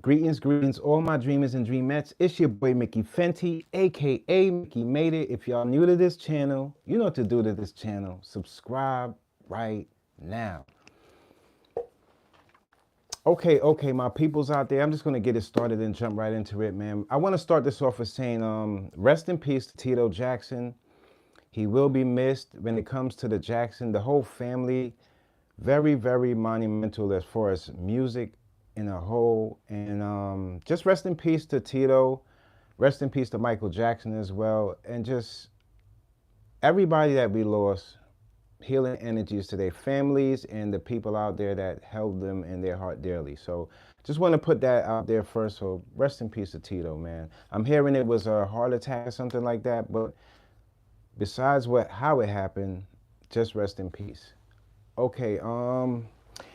Greetings, all my dreamers and dreamettes. It's your boy Mickey Fenty, aka Mickey Made It. If y'all new to this channel, you know what to do to this channel. Subscribe right now. Okay, my peoples out there. I'm just gonna get it started and jump right into it, man. I want to start this off with saying, rest in peace to Tito Jackson. He will be missed. When it comes to the Jackson, the whole family, very, very monumental as far as music in a whole. And just rest in peace to Tito. Rest in peace to Michael Jackson as well. And just everybody that we lost, healing energies to their families and the people out there that held them in their heart dearly. So just want to put that out there first. So rest in peace to Tito, man. I'm hearing it was a heart attack or something like that, but besides how it happened, just rest in peace. Okay,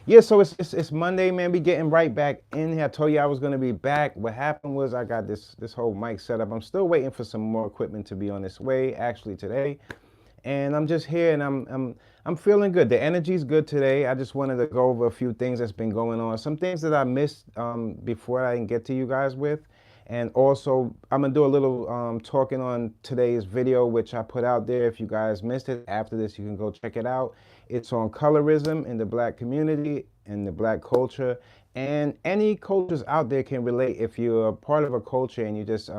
yeah, so it's Monday, man. We getting right back in here. I told you I was gonna be back. What happened was I got this whole mic set up. I'm still waiting for some more equipment to be on its way, actually today. And I'm just here and I'm feeling good. The energy's good today. I just wanted to go over a few things that's been going on. Some things that I missed before I didn't get to you guys with. And also, I'm gonna do a little talking on today's video, which I put out there. If you guys missed it, after this, you can go check it out. It's on colorism in the black community and the black culture. And any cultures out there can relate. If you're a part of a culture and you just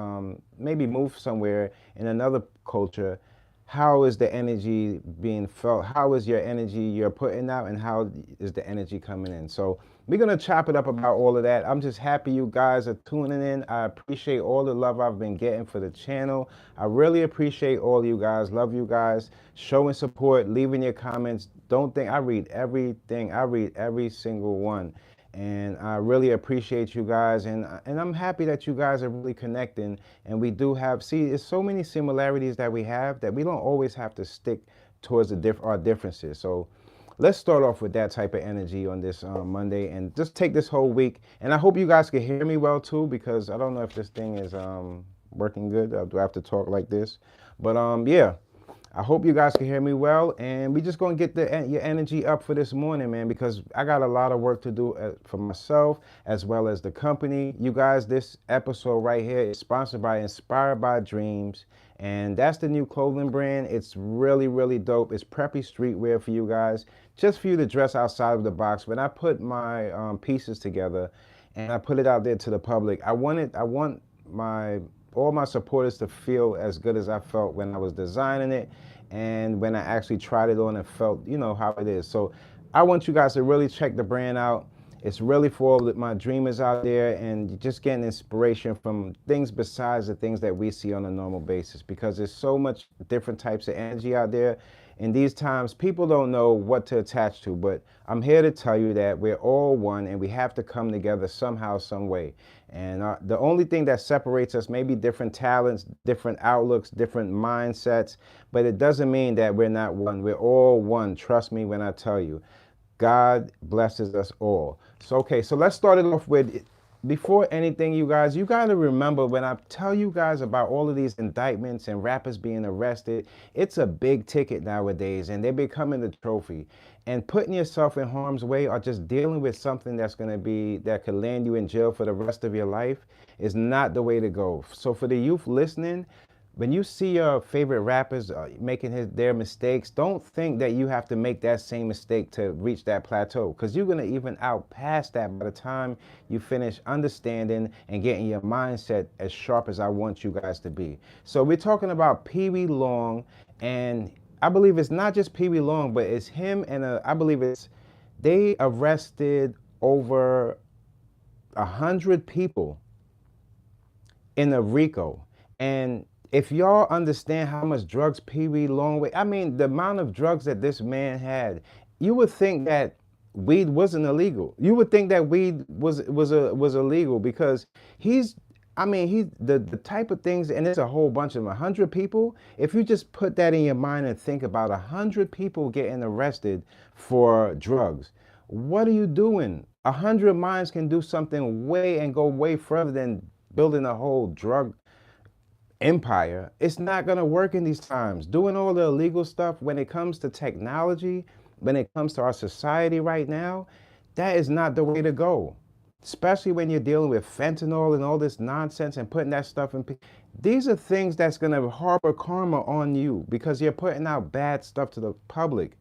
maybe move somewhere in another culture, how is the energy being felt? How is your energy you're putting out, and how is the energy coming in? So we're gonna chop it up about all of that. I'm just happy you guys are tuning in. I appreciate all the love I've been getting for the channel. I really appreciate all you guys. Love you guys. Showing support, leaving your comments. Don't think I read everything. I read every single one. And I really appreciate you guys, and I'm happy that you guys are really connecting. And we do have, see, there's so many similarities that we have that we don't always have to stick towards our differences. So let's start off with that type of energy on this Monday, and just take this whole week. And I hope you guys can hear me well too, because I don't know if this thing is working good. Do I have to talk like this? But yeah. I hope you guys can hear me well, and we just gonna get your energy up for this morning, man, because I got a lot of work to do for myself as well as the company. You guys, this episode right here is sponsored by Inspired by Dreams, and that's the new clothing brand. It's really, really dope. It's preppy streetwear for you guys, just for you to dress outside of the box. When I put my pieces together and I put it out there to the public, I want all my supporters to feel as good as I felt when I was designing it and when I actually tried it on and felt, you know, how it is. So I want you guys to really check the brand out. It's really for all my dreamers out there, and just getting inspiration from things besides the things that we see on a normal basis, because there's so much different types of energy out there. In these times, people don't know what to attach to, but I'm here to tell you that we're all one, and we have to come together somehow, some way. And the only thing that separates us may be different talents, different outlooks, different mindsets, but it doesn't mean that we're not one. We're all one. Trust me when I tell you. God blesses us all. So, okay, so let's start it off with, before anything, you guys, you got to remember when I tell you guys about all of these indictments and rappers being arrested, it's a big ticket nowadays, and they're becoming the trophy. And putting yourself in harm's way or just dealing with something that could land you in jail for the rest of your life is not the way to go. So for the youth listening, when you see your favorite rappers making their mistakes, don't think that you have to make that same mistake to reach that plateau, because you're going to even out past that by the time you finish understanding and getting your mindset as sharp as I want you guys to be. So we're talking about Peewee Long, and I believe it's not just Peewee Long, but it's him and I believe they arrested over 100 people in a RICO. And if y'all understand how much drugs Peewee Longway, I mean, the amount of drugs that this man had, you would think that weed wasn't illegal. You would think that weed was illegal, because the type of things, and there's a whole bunch of them, 100 people. If you just put that in your mind and think about 100 people getting arrested for drugs, what are you doing? 100 minds can do something go way further than building a whole drug empire. It's not going to work in these times. Doing all the illegal stuff when it comes to technology, when it comes to our society right now, that is not the way to go. especially when you're dealing with fentanyl and all this nonsense and putting that stuff in. These are things that's going to harbor karma on you because you're putting out bad stuff to the public.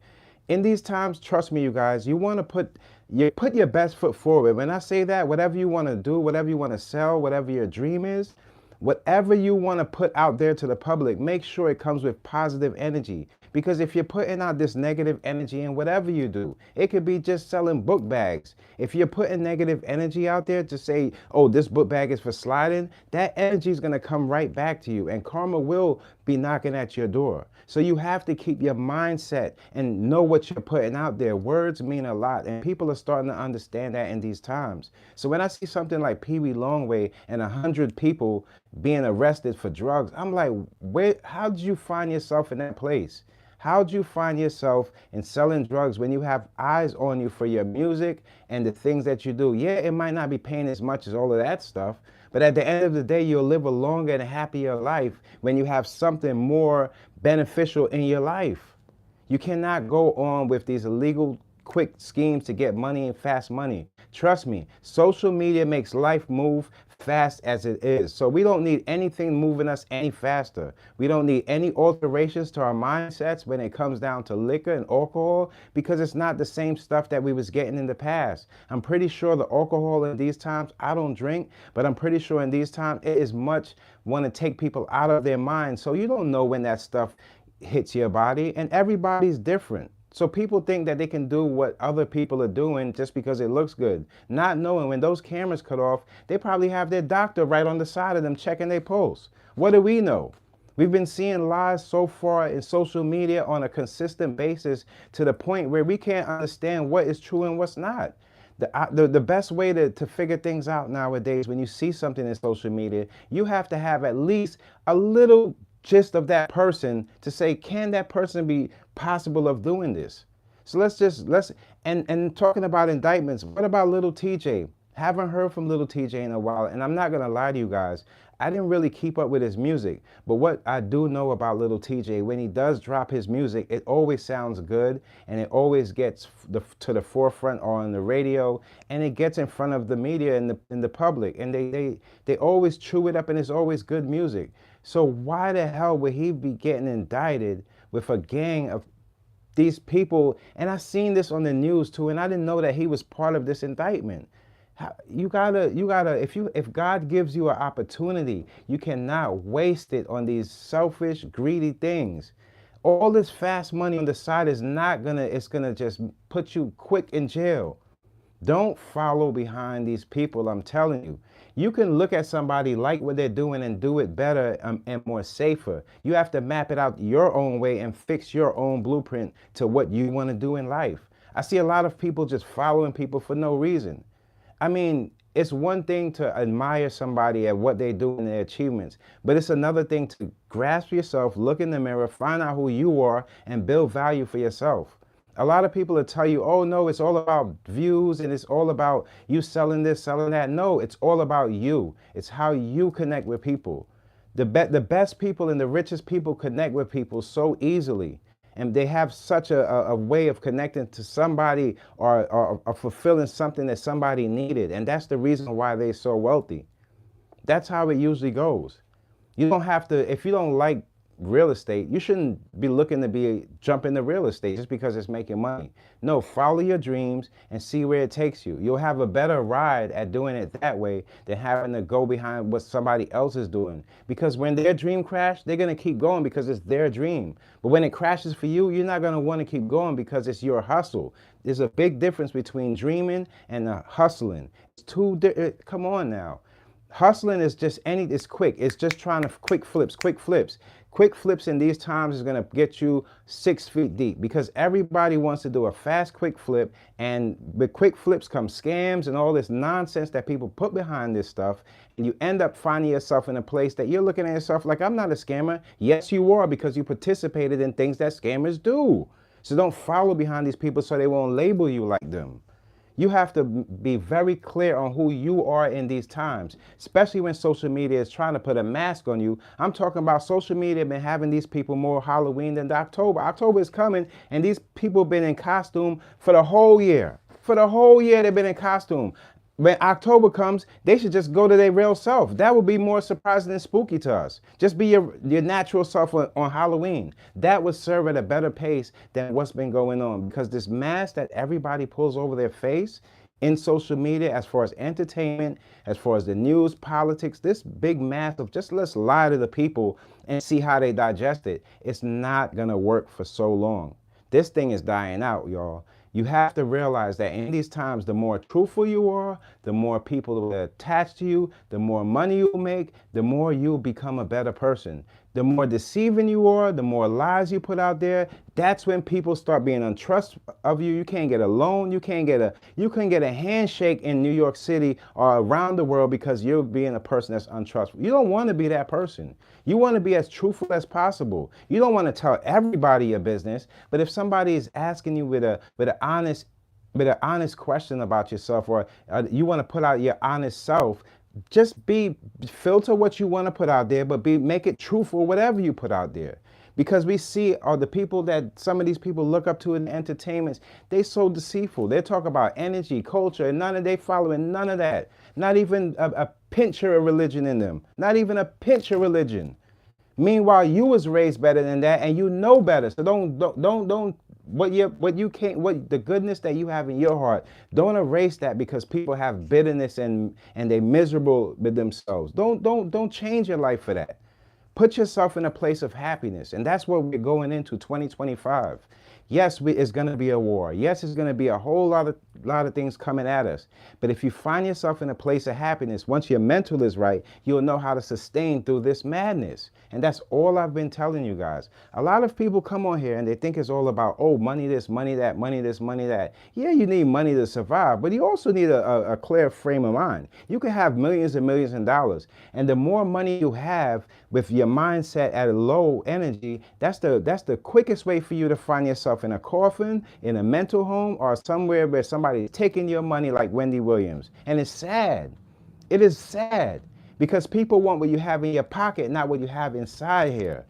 In these times, trust me, you guys, you want to put your best foot forward. When I say that, whatever you want to do, whatever you want to sell, whatever your dream is, whatever you want to put out there to the public, make sure it comes with positive energy. Because if you're putting out this negative energy in whatever you do, it could be just selling book bags. If you're putting negative energy out there to say, oh, this book bag is for sliding, that energy is going to come right back to you and karma will be knocking at your door. So you have to keep your mindset and know what you're putting out there. Words mean a lot, and people are starting to understand that in these times. So when I see something like Peewee Longway and 100 people being arrested for drugs, I'm like, how did you find yourself in that place? How'd you find yourself in selling drugs when you have eyes on you for your music and the things that you do? Yeah, it might not be paying as much as all of that stuff, but at the end of the day, you'll live a longer and happier life when you have something more beneficial in your life. You cannot go on with these illegal quick schemes to get money and fast money. Trust me, social media makes life move fast as it is. So we don't need anything moving us any faster. We don't need any alterations to our mindsets when it comes down to liquor and alcohol, because it's not the same stuff that we was getting in the past. I'm pretty sure the alcohol in these times, I don't drink, but I'm pretty sure in these times it is much want to take people out of their minds. So you don't know when that stuff hits your body, and everybody's different. So people think that they can do what other people are doing just because it looks good, not knowing when those cameras cut off, they probably have their doctor right on the side of them checking their pulse. What do we know? We've been seeing lies so far in social media on a consistent basis to the point where we can't understand what is true and what's not. The best way to figure things out nowadays, when you see something in social media, you have to have at least a little gist of that person to say, can that person be possible of doing this? So and talking about indictments, what about Lil Tjay? Haven't heard from Lil Tjay in a while, and I'm not gonna lie to you guys, I didn't really keep up with his music, but what I do know about Lil Tjay, when he does drop his music, it always sounds good, and it always gets to the forefront on the radio, and it gets in front of the media and the public, and they always chew it up, and it's always good music. So why the hell would he be getting indicted with a gang of these people? And I seen this on the news too, and I didn't know that he was part of this indictment. You gotta, if God gives you an opportunity, you cannot waste it on these selfish, greedy things. All this fast money on the side is not gonna, it's gonna just put you quick in jail. Don't follow behind these people, I'm telling you. You can look at somebody, like what they're doing, and do it better and more safer. You have to map it out your own way and fix your own blueprint to what you want to do in life. I see a lot of people just following people for no reason. I mean, it's one thing to admire somebody at what they do and their achievements, but it's another thing to grasp yourself, look in the mirror, find out who you are, and build value for yourself. A lot of people will tell you, oh no, it's all about views and it's all about you selling this, selling that. No, it's all about you. It's how you connect with people. The best people and the richest people connect with people so easily. And they have such a way of connecting to somebody or fulfilling something that somebody needed. And that's the reason why they're so wealthy. That's how it usually goes. You don't have to, if you don't like real estate, you shouldn't be looking to jump into real estate just because it's making money. No, follow your dreams and see where it takes you. You'll have a better ride at doing it that way than having to go behind what somebody else is doing. Because when their dream crashes, they're going to keep going because it's their dream. But when it crashes for you, you're not going to want to keep going because it's your hustle. There's a big difference between dreaming and hustling. It's come on now. Hustling is just it's quick. It's just trying to quick flips. Quick flips in these times is going to get you 6 feet deep because everybody wants to do a fast, quick flip. And with quick flips come scams and all this nonsense that people put behind this stuff. And you end up finding yourself in a place that you're looking at yourself like, I'm not a scammer. Yes, you are, because you participated in things that scammers do. So don't follow behind these people so they won't label you like them. You have to be very clear on who you are in these times, especially when social media is trying to put a mask on you. I'm talking about social media been having these people more Halloween than October. October is coming, and these people been in costume for the whole year. For the whole year, they've been in costume. When October comes, they should just go to their real self. That would be more surprising and spooky to us. Just be your natural self on Halloween. That would serve at a better pace than what's been going on. Because this mask that everybody pulls over their face in social media, as far as entertainment, as far as the news, politics, this big mask of just let's lie to the people and see how they digest it, it's not gonna work for so long. This thing is dying out, y'all. You have to realize that in these times, the more truthful you are, the more people will attach to you, the more money you'll make, the more you'll become a better person. The more deceiving you are, the more lies you put out there, that's when people start being untrust of you. You can't get a loan, you can't get a handshake in New York City or around the world because you're being a person that's untrustful. You don't want to be that person. You want to be as truthful as possible. You don't want to tell everybody your business, but if somebody is asking you with an honest question about yourself, or you want to put out your honest self, just filter what you want to put out there, but make it truthful whatever you put out there. Because we see the people that some of these people look up to in entertainments, they so deceitful. They talk about energy, culture, and they following none of that. Not even a pinch of religion in them. Not even a pinch of religion. Meanwhile, you was raised better than that, and you know better. So don't the goodness that you have in your heart, don't erase that because people have bitterness and they miserable with themselves. Don't change your life for that. Put yourself in a place of happiness, and that's what we're going into 2025. Yes, it's going to be a war. Yes, it's going to be a whole lot of things coming at us. But if you find yourself in a place of happiness, once your mental is right, you'll know how to sustain through this madness. And that's all I've been telling you guys. A lot of people come on here and they think it's all about, oh, money this, money that, money this, money that. Yeah, you need money to survive, but you also need a clear frame of mind. You can have millions and millions of dollars. And the more money you have with your mindset at a low energy, that's the quickest way for you to find yourself in a coffin, in a mental home, or somewhere where somebody's taking your money like Wendy Williams. And it's sad. It is sad because people want what you have in your pocket, not what you have inside here.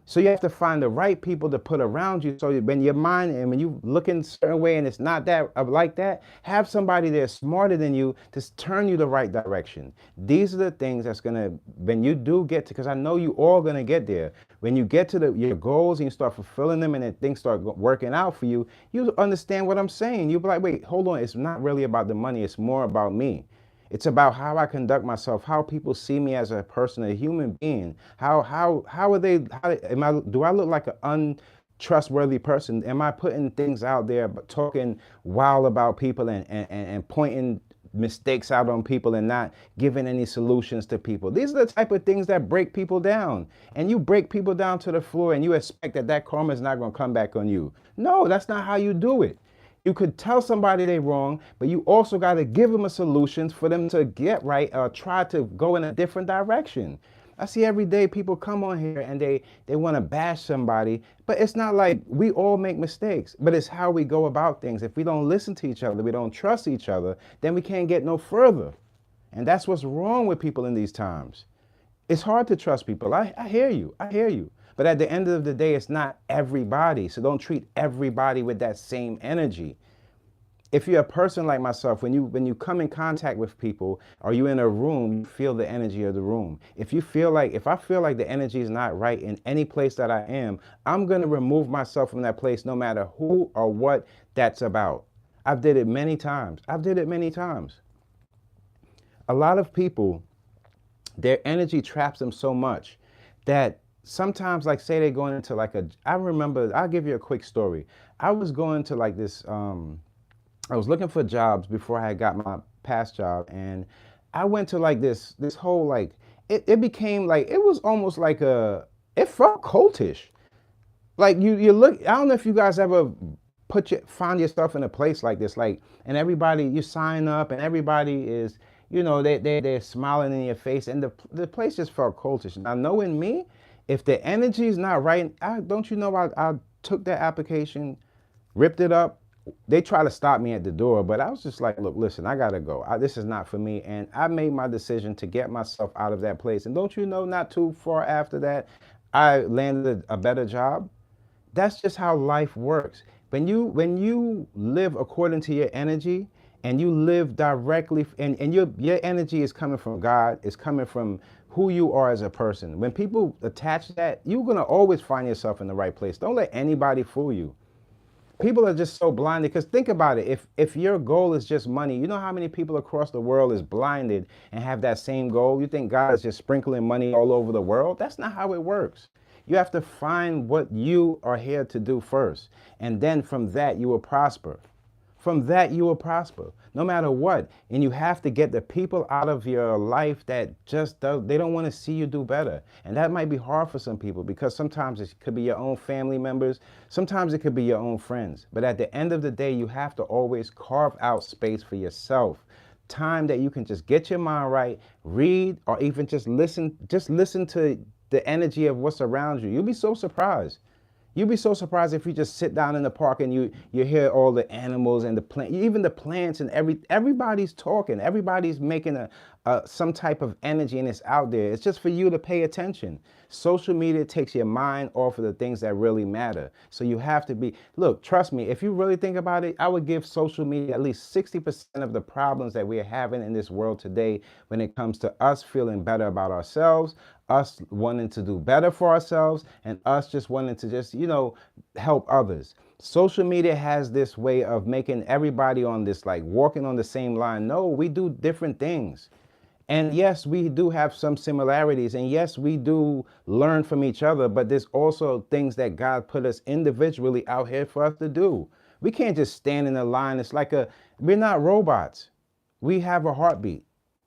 So you have to find the right people to put around you so when your mind and when you look in a certain way and it's not that like that, have somebody there smarter than you to turn you the right direction. These are the things that's going to, when you do get to, because I know you all going to get there. When you get to your goals and you start fulfilling them and then things start working out for you, you understand what I'm saying. You'll be like, wait, hold on. It's not really about the money. It's more about me. It's about how I conduct myself, how people see me as a person, a human being. How are they? Do I look like an untrustworthy person? Am I putting things out there, but talking wild about people and pointing mistakes out on people and not giving any solutions to people? These are the type of things that break people down. And you break people down to the floor and you expect that karma is not going to come back on you. No, that's not how you do it. You could tell somebody they're wrong, but you also got to give them a solution for them to get right or try to go in a different direction. I see every day people come on here and they want to bash somebody, but it's not like we all make mistakes, but it's how we go about things. If we don't listen to each other, we don't trust each other, then we can't get no further. And that's what's wrong with people in these times. It's hard to trust people. I hear you. I hear you. But at the end of the day, it's not everybody. So don't treat everybody with that same energy. If you're a person like myself, when you come in contact with people or you in a room, you feel the energy of the room. If I feel like the energy is not right in any place that I am, I'm going to remove myself from that place no matter who or what that's about. I've did it many times. A lot of people, their energy traps them so much that sometimes, like, say they're going into I remember, I'll give you a quick story. I was going to I was looking for jobs before I had got my past job, and I went to this whole it became it was almost it felt cultish. Like you look, I don't know if you guys ever find yourself in a place like this, and everybody, you sign up and everybody is, they're smiling in your face, and the place just felt cultish. Now, knowing me, if the energy is not right, I took that application, ripped it up. They try to stop me at the door, but I was just like, look, listen, I gotta go. This is not for me. And I made my decision to get myself out of that place. And don't you know, not too far after that, I landed a better job. That's just how life works. When you live according to your energy, and you live directly, and your energy is coming from God, it's coming from who you are as a person. When people attach that, you're gonna always find yourself in the right place. Don't let anybody fool you. People are just so blinded, because think about it, if your goal is just money, you know how many people across the world is blinded and have that same goal? You think God is just sprinkling money all over the world? That's not how it works. You have to find what you are here to do first, and then from that you will prosper. From that you will prosper no matter what. And you have to get the people out of your life that just they don't want to see you do better. And that might be hard for some people, because sometimes it could be your own family members, sometimes it could be your own friends. But at the end of the day, you have to always carve out space for yourself, time that you can just get your mind right, read, or even just listen to the energy of what's around you. You'll be so surprised. You'd be so surprised if you just sit down in the park and you hear all the animals and the plant, even the plants, and everybody's talking. Everybody's making some type of energy, and it's out there. It's just for you to pay attention. Social media takes your mind off of the things that really matter. So you have to be, look, trust me, if you really think about it, I would give social media at least 60% of the problems that we're having in this world today when it comes to us feeling better about ourselves, us wanting to do better for ourselves, and us just wanting to just, help others. Social media has this way of making everybody on this, like, walking on the same line. No, we do different things. And yes, we do have some similarities, and yes, we do learn from each other, but there's also things that God put us individually out here for us to do. We can't just stand in a line. It's like we're not robots. We have a heartbeat.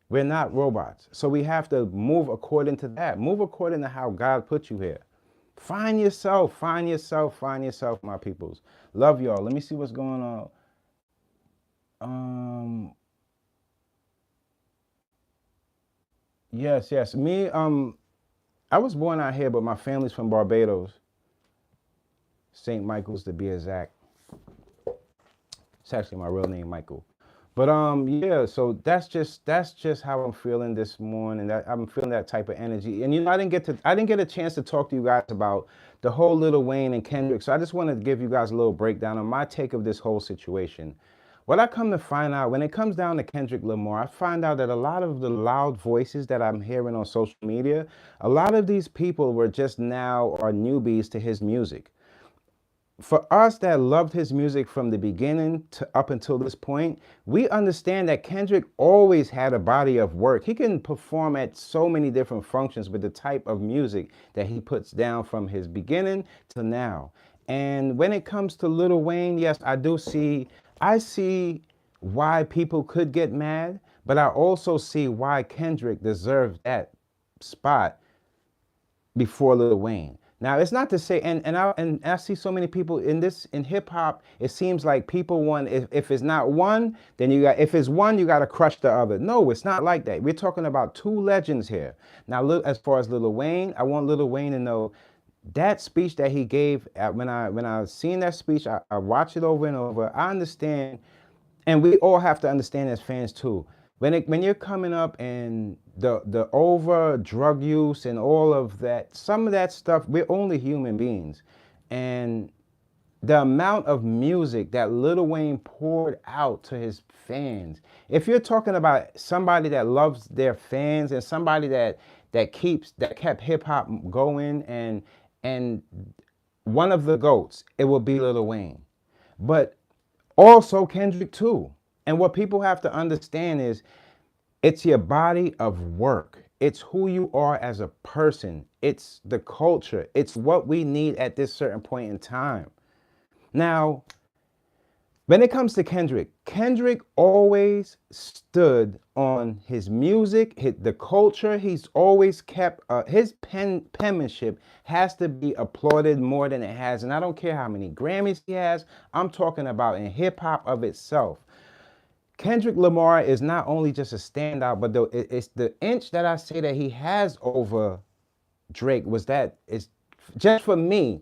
We're not robots. So we have to move according to that. Move according to how God put you here. Find yourself, find yourself, find yourself, my peoples. Love y'all. Let me see what's going on. Yes. Me, I was born out here, but my family's from Barbados. St. Michael's to be exact. It's actually my real name, Michael. But yeah, so that's just how I'm feeling this morning. That I'm feeling that type of energy. And I didn't get a chance to talk to you guys about the whole Lil Wayne and Kendrick. So I just wanted to give you guys a little breakdown on my take of this whole situation. What I come to find out, when it comes down to Kendrick Lamar, I find out that a lot of the loud voices that I'm hearing on social media, a lot of these people were just now are newbies to his music. For us that loved his music from the beginning to up until this point, we understand that Kendrick always had a body of work. He can perform at so many different functions with the type of music that he puts down from his beginning to now. And when it comes to Lil Wayne, yes, I see why people could get mad, but I also see why Kendrick deserves that spot before Lil Wayne. Now, it's not to say, and I see so many people in hip hop. It seems like people want, if it's not one, then if it's one, you got to crush the other. No, it's not like that. We're talking about two legends here. Now, as far as Lil Wayne, I want Lil Wayne to know that speech that he gave. When I seen that speech, I watched it over and over. I understand, and we all have to understand as fans too. When you're coming up and the over drug use and all of that, some of that stuff, we're only human beings. And the amount of music that Lil Wayne poured out to his fans. If you're talking about somebody that loves their fans and somebody that kept hip hop going, and one of the GOATs, it will be Lil Wayne. But also Kendrick too. And what people have to understand is it's your body of work. It's who you are as a person. It's the culture. It's what we need at this certain point in time. Now, when it comes to Kendrick, Kendrick always stood on his music, the culture. He's always kept his penmanship has to be applauded more than it has. And I don't care how many Grammys he has. I'm talking about in hip hop of itself. Kendrick Lamar is not only just a standout, but it's the inch that I say that he has over Drake was that it's just for me.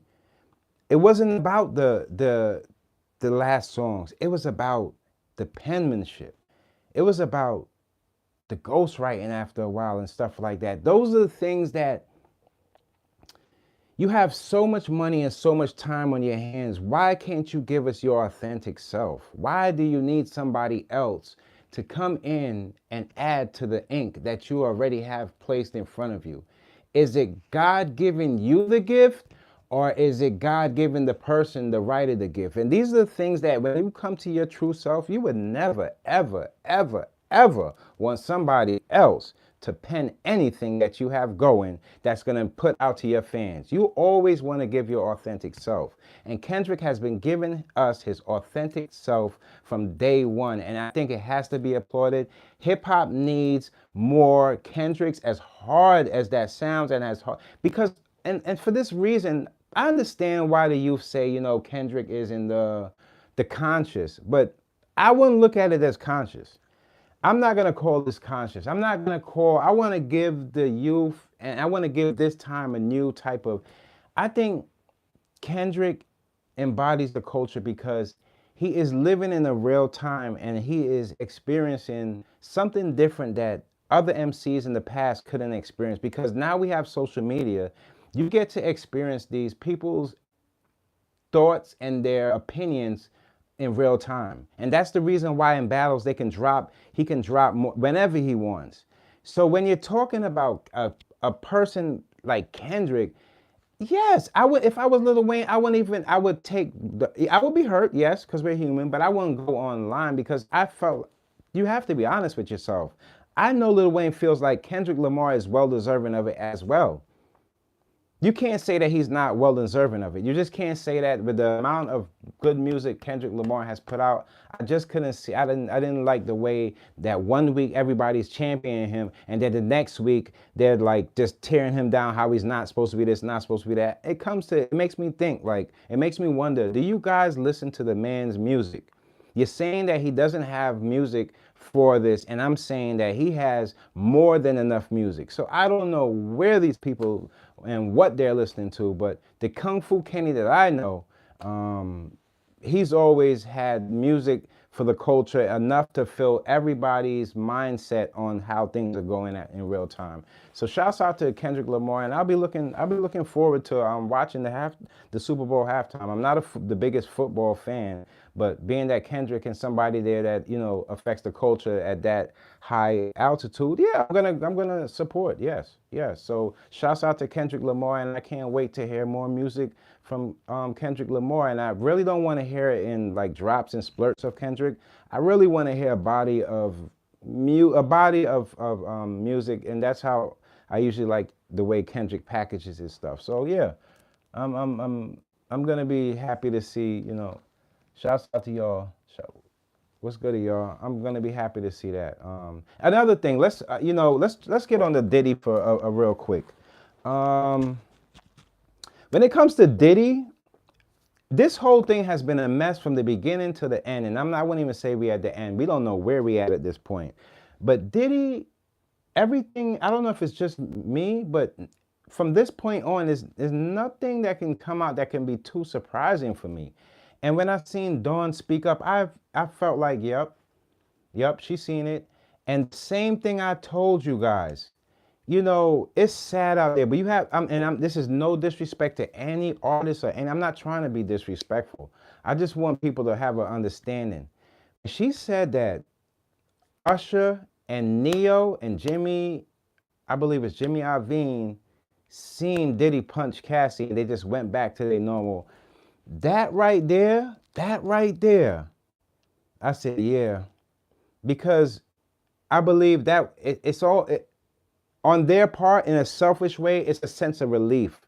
It wasn't about the last songs. It was about the penmanship. It was about the ghostwriting after a while and stuff like that. Those are the things that You have so much money and so much time on your hands. Why can't you give us your authentic self? Why do you need somebody else to come in and add to the ink that you already have placed in front of you? Is it God giving you the gift, or is it God giving the person the right of the gift? And these are the things that when you come to your true self, you would never, ever, ever, ever want somebody else to pen anything that you have going that's going to put out to your fans. You always want to give your authentic self. And Kendrick has been giving us his authentic self from day one. And I think it has to be applauded. Hip hop needs more Kendricks, as hard as that sounds and as hard. Because, and for this reason, I understand why the youth say, you know, Kendrick is in the conscious, but I wouldn't look at it as conscious. I'm not going to call this conscious. I'm not going to call, I want to give the youth, and I want to give this time a new type of, I think Kendrick embodies the culture because he is living in a real time and he is experiencing something different that other MCs in the past couldn't experience, because now we have social media. You get to experience these people's thoughts and their opinions in real time. And that's the reason why in battles he can drop more, whenever he wants. So when you're talking about a person like Kendrick, yes, I would, if I was Lil Wayne, I would I would be hurt, yes, because we're human, but I wouldn't go online because I felt, you have to be honest with yourself. I know Lil Wayne feels like Kendrick Lamar is well deserving of it as well. You can't say that he's not well deserving of it. You just can't say that with the amount of good music Kendrick Lamar has put out. I just couldn't see. I didn't like the way that one week everybody's championing him, and then the next week they're like just tearing him down. How he's not supposed to be this, not supposed to be that. It makes me think. Like, it makes me wonder. Do you guys listen to the man's music? You're saying that he doesn't have music for this, and I'm saying that he has more than enough music. So I don't know where these people and what they're listening to, but the Kung Fu Kenny that I know, he's always had music for the culture enough to fill everybody's mindset on how things are going in real time. So shouts out to Kendrick Lamar, and I'll be looking forward to watching the Super Bowl halftime. I'm not the biggest football fan, but being that Kendrick and somebody there that, you know, affects the culture at that high altitude, yeah, I'm gonna support. Yes, yes. So shouts out to Kendrick Lamar, and I can't wait to hear more music from Kendrick Lamar. And I really don't want to hear it in like drops and splurts of Kendrick. I really want to hear a body of music, and that's how I usually like the way Kendrick packages his stuff. So yeah, I'm I'm I'm I'm gonna be happy to see, you know. Shouts out to y'all. What's good to y'all? I'm gonna be happy to see that. Another thing, let's get on the Diddy for a real quick. Um, when it comes to Diddy, this whole thing has been a mess from the beginning to the end, and I wouldn't even say we at the end. We don't know where we at this point. But Diddy, everything, I don't know if it's just me, but from this point on, there's nothing that can come out that can be too surprising for me. And when I seen Dawn speak up, I felt like, yep, she's seen it. And same thing I told you guys. You know, it's sad out there, but you have, this is no disrespect to any artist, and I'm not trying to be disrespectful. I just want people to have an understanding. She said that Usher and Ne-Yo and Jimmy, I believe it's Jimmy Iovine, seen Diddy punch Cassie, and they just went back to their normal. That right there, I said, yeah, because I believe that on their part, in a selfish way, it's a sense of relief.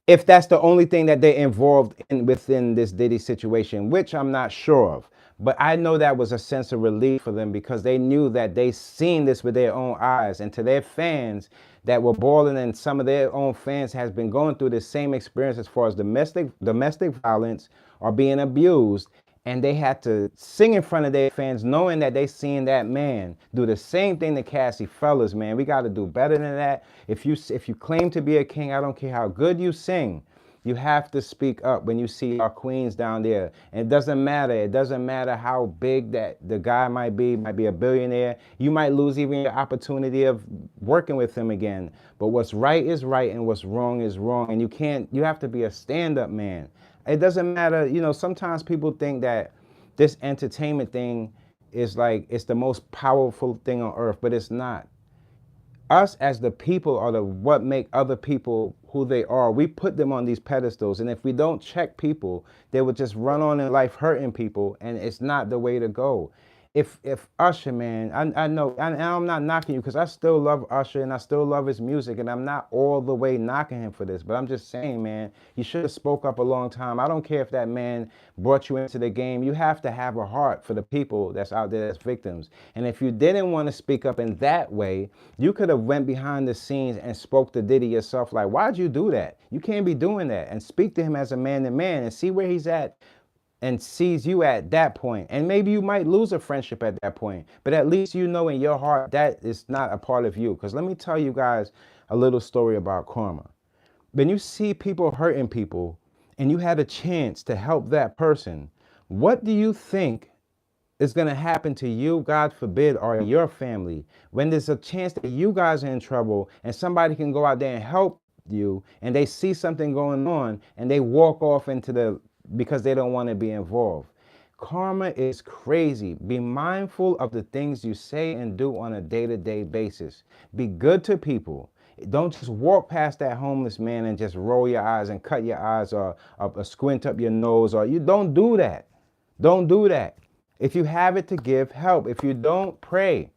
If that's the only thing that they're involved in within this Diddy situation, which I'm not sure of. But I know that was a sense of relief for them because they knew that they seen this with their own eyes. And to their fans that were balling, and some of their own fans has been going through the same experience as far as domestic violence or being abused. And they had to sing in front of their fans knowing that they seen that man do the same thing to Cassie. Fellas, man, we got to do better than that. If you claim to be a king, I don't care how good you sing. You have to speak up when you see our queens down there. And it doesn't matter. It doesn't matter how big that the guy might be a billionaire. You might lose even your opportunity of working with him again. But what's right is right and what's wrong is wrong. And you have to be a stand-up man. It doesn't matter, sometimes people think that this entertainment thing is like, it's the most powerful thing on earth, but it's not. Us as the people are what make other people who they are. We put them on these pedestals, and if we don't check people, they would just run on in life hurting people, and it's not the way to go. If Usher, man, I know, and I'm not knocking you, because I still love Usher and I still love his music, and I'm not all the way knocking him for this, but I'm just saying, man, you should have spoke up a long time. I don't care if that man brought you into the game. You have to have a heart for the people that's out there as victims. And if you didn't want to speak up in that way, you could have went behind the scenes and spoke to Diddy yourself. Like, why'd you do that? You can't be doing that. And speak to him as a man to man and see where he's at and sees you at that point. And maybe you might lose a friendship at that point, but at least you know in your heart that is not a part of you. Because let me tell you guys a little story about karma. When you see people hurting people and you had a chance to help that person, what do you think is going to happen to you, God forbid, or your family, when there's a chance that you guys are in trouble and somebody can go out there and help you, and they see something going on and they walk off because they don't want to be involved? Karma is crazy. Be mindful of the things you say and do on a day-to-day basis. Be good to people. Don't just walk past that homeless man and just roll your eyes and cut your eyes or squint up your nose, or you don't do that. Don't do that. If you have it to give, help. If you don't, pray.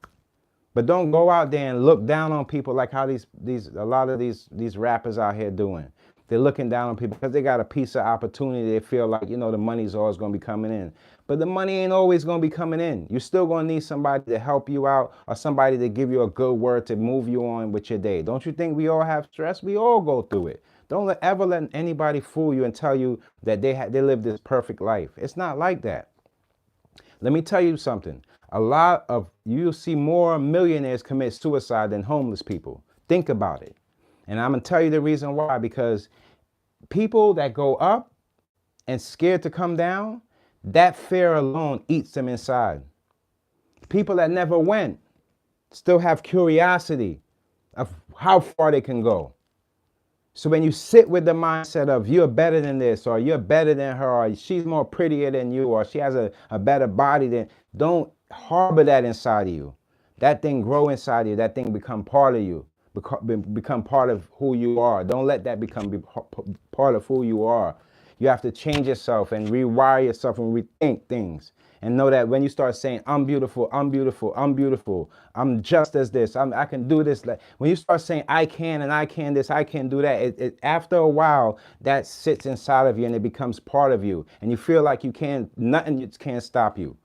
But don't go out there and look down on people like how a lot of these rappers out here doing. They're looking down on people because they got a piece of opportunity. They feel like, the money's always going to be coming in. But the money ain't always going to be coming in. You're still going to need somebody to help you out, or somebody to give you a good word to move you on with your day. Don't you think we all have stress? We all go through it. Don't ever let anybody fool you and tell you that they live this perfect life. It's not like that. Let me tell you something. You'll see more millionaires commit suicide than homeless people. Think about it. And I'm going to tell you the reason why. Because people that go up and scared to come down, that fear alone eats them inside. People that never went still have curiosity of how far they can go. So when you sit with the mindset of you're better than this, or you're better than her, or she's more prettier than you, or she has a better body than, don't harbor that inside of you. That thing grow inside of you. That thing become part of you, become part of who you are. Don't let that become part of who you are. You have to change yourself and rewire yourself and rethink things. And know that when you start saying, I'm beautiful, I'm beautiful, I'm beautiful, I'm just as this, I can do this. When you start saying, I can and I can this, I can do that, after a while, that sits inside of you and it becomes part of you. And you feel like nothing can't stop you.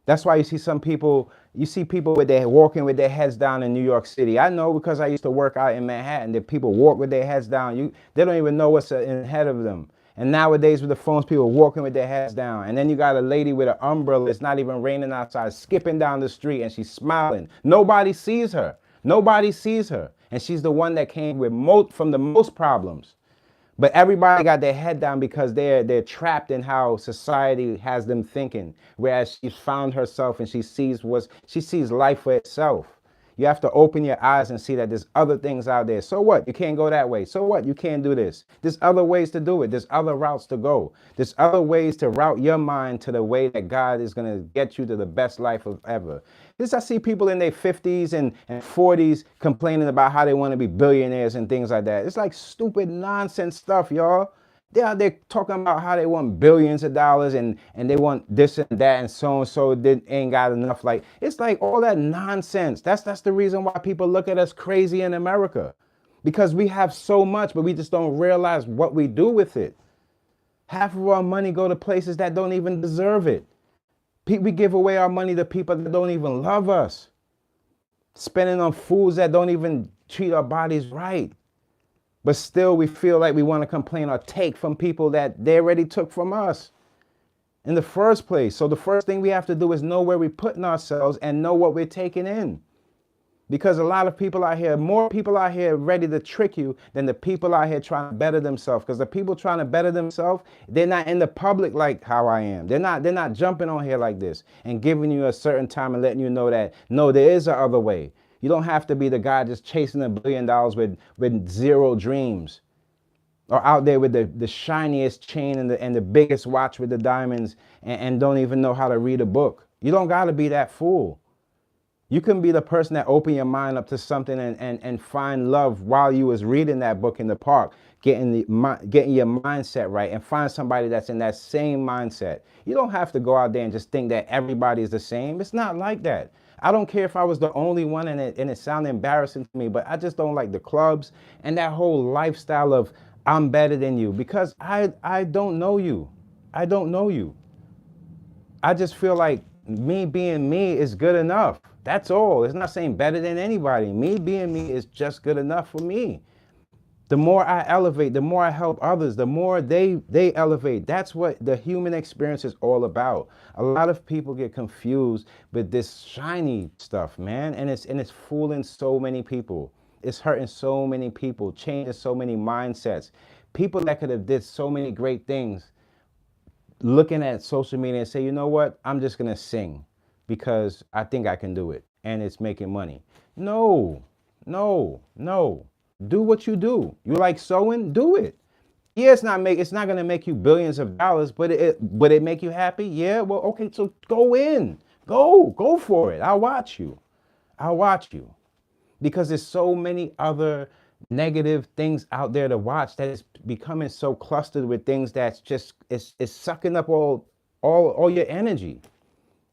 That's why you see people walking with their heads down in New York City. I know, because I used to work out in Manhattan, that people walk with their heads down. They don't even know what's ahead of them. And nowadays with the phones, people walking with their heads down. And then you got a lady with an umbrella. It's not even raining outside, skipping down the street, and she's smiling. Nobody sees her. Nobody sees her. And she's the one that came from the most problems. But everybody got their head down because they're trapped in how society has them thinking. Whereas she's found herself and she sees life for itself. You have to open your eyes and see that there's other things out there. So what? You can't go that way. So what? You can't do this. There's other ways to do it. There's other routes to go. There's other ways to route your mind to the way that God is going to get you to the best life of ever. I see people in their 50s and 40s complaining about how they want to be billionaires and things like that. It's like stupid nonsense stuff, y'all. They're out there talking about how they want billions of dollars and they want this and that and so they ain't got enough. Like, it's like all that nonsense. That's the reason why people look at us crazy in America. Because we have so much, but we just don't realize what we do with it. Half of our money go to places that don't even deserve it. We give away our money to people that don't even love us. Spending on foods that don't even treat our bodies right. But still we feel like we want to complain or take from people that they already took from us in the first place. So the first thing we have to do is know where we're putting ourselves and know what we're taking in. Because a lot of people out here, more people out here ready to trick you than the people out here trying to better themselves. Because the people trying to better themselves, they're not in the public like how I am. They're not jumping on here like this and giving you a certain time and letting you know that, no, there is a other way. You don't have to be the guy just chasing $1 billion with zero dreams. Or out there with the shiniest chain and the biggest watch with the diamonds and don't even know how to read a book. You don't got to be that fool. You can be the person that open your mind up to something and find love while you was reading that book in the park, getting your mindset right and find somebody that's in that same mindset. You don't have to go out there and just think that everybody is the same. It's not like that. I don't care if I was the only one and it sounded embarrassing to me, but I just don't like the clubs and that whole lifestyle of I'm better than you because I don't know you. I don't know you. I just feel like me being me is good enough. That's all. It's not saying better than anybody. Me being me is just good enough for me. The more I elevate, the more I help others, the more they elevate. That's what the human experience is all about. A lot of people get confused with this shiny stuff, man, and it's fooling so many people. It's hurting so many people, changing so many mindsets. People that could have did so many great things looking at social media and say, you know what, I'm just gonna sing because I think I can do it and it's making money. No, no, no. Do what you do. You like sewing? Do it. Yeah, it's not gonna make you billions of dollars, but would it make you happy? Yeah, well, okay, so go in. Go for it. I'll watch you. I'll watch you. Because there's so many other negative things out there to watch that is becoming so clustered with things that's just it's sucking up all your energy.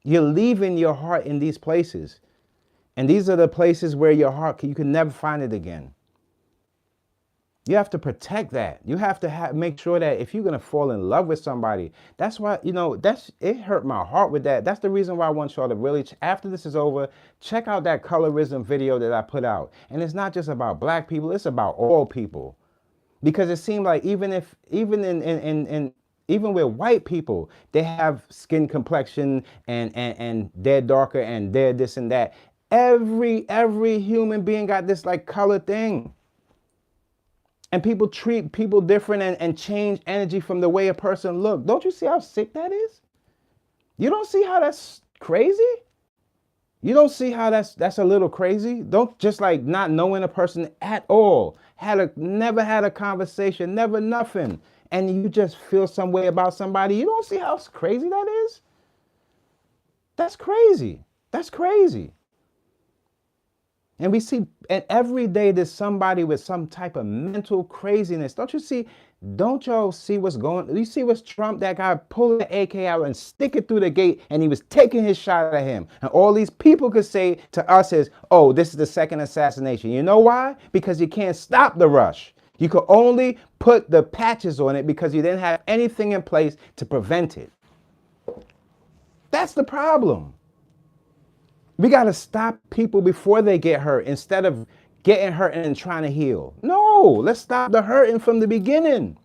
You're leaving your heart in these places. And these are the places where your heart you can never find it again. You have to protect that. You have to make sure that if you're gonna fall in love with somebody, that's why, it hurt my heart with that. That's the reason why I want y'all to really, after this is over, check out that colorism video that I put out. And it's not just about black people, it's about all people. Because it seemed like even with white people, they have skin complexion and they're darker and they're this and that. Every human being got this like color thing. And people treat people different and change energy from the way a person looks. Don't you see how sick that is? You don't see how that's crazy? You don't see how that's a little crazy? Don't just like not knowing a person at all. Never had a conversation, never nothing. And you just feel some way about somebody. You don't see how crazy that is? That's crazy. That's crazy. And we see, and every day there's somebody with some type of mental craziness. Don't y'all see what's going on? You see what's Trump, that guy pulling the AK out and stick it through the gate and he was taking his shot at him. And all these people could say to us is, oh, this is the second assassination. You know why? Because you can't stop the rush. You could only put the patches on it because you didn't have anything in place to prevent it. That's the problem. We got to stop people before they get hurt instead of getting hurt and trying to heal. No, let's stop the hurting from the beginning.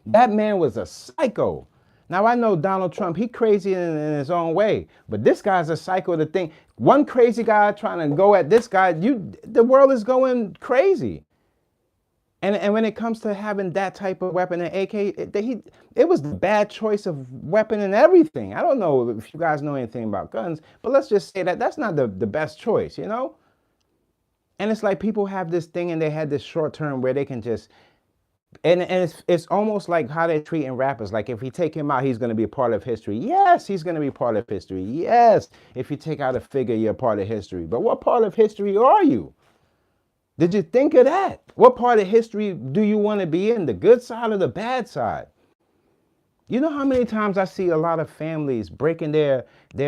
That man was a psycho. Now, I know Donald Trump, he crazy in his own way, but this guy's a psycho to think. One crazy guy trying to go at this guy, the world is going crazy. And when it comes to having that type of weapon, an AK, it was the bad choice of weapon and everything. I don't know if you guys know anything about guns, but let's just say that that's not the best choice, you know? And it's like people have this thing in their head, this short term where they can just, and it's almost like how they're treating rappers. Like if you take him out, he's going to be a part of history. Yes, he's going to be part of history. Yes, if you take out a figure, you're a part of history. But what part of history are you? Did you think of that? What part of history do you want to be in? The good side or the bad side? You know how many times I see a lot of families breaking their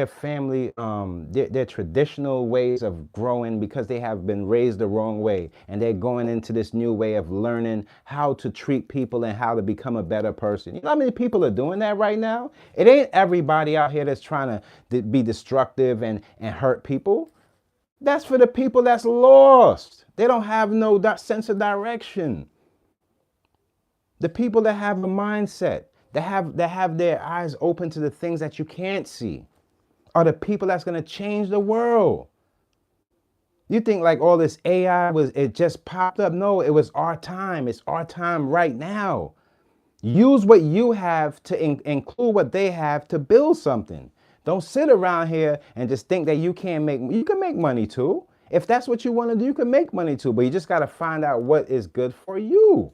family, their traditional ways of growing because they have been raised the wrong way. And they're going into this new way of learning how to treat people and how to become a better person. You know how many people are doing that right now? It ain't everybody out here that's trying to be destructive and hurt people. That's for the people that's lost. They don't have no sense of direction. The people that have a mindset, that have their eyes open to the things that you can't see, are the people that's going to change the world. You think like all this AI it just popped up? No, it was our time. It's our time right now. Use what you have to include what they have to build something. Don't sit around here and just think that you can make money too. If that's what you want to do, you can make money too, but you just got to find out what is good for you.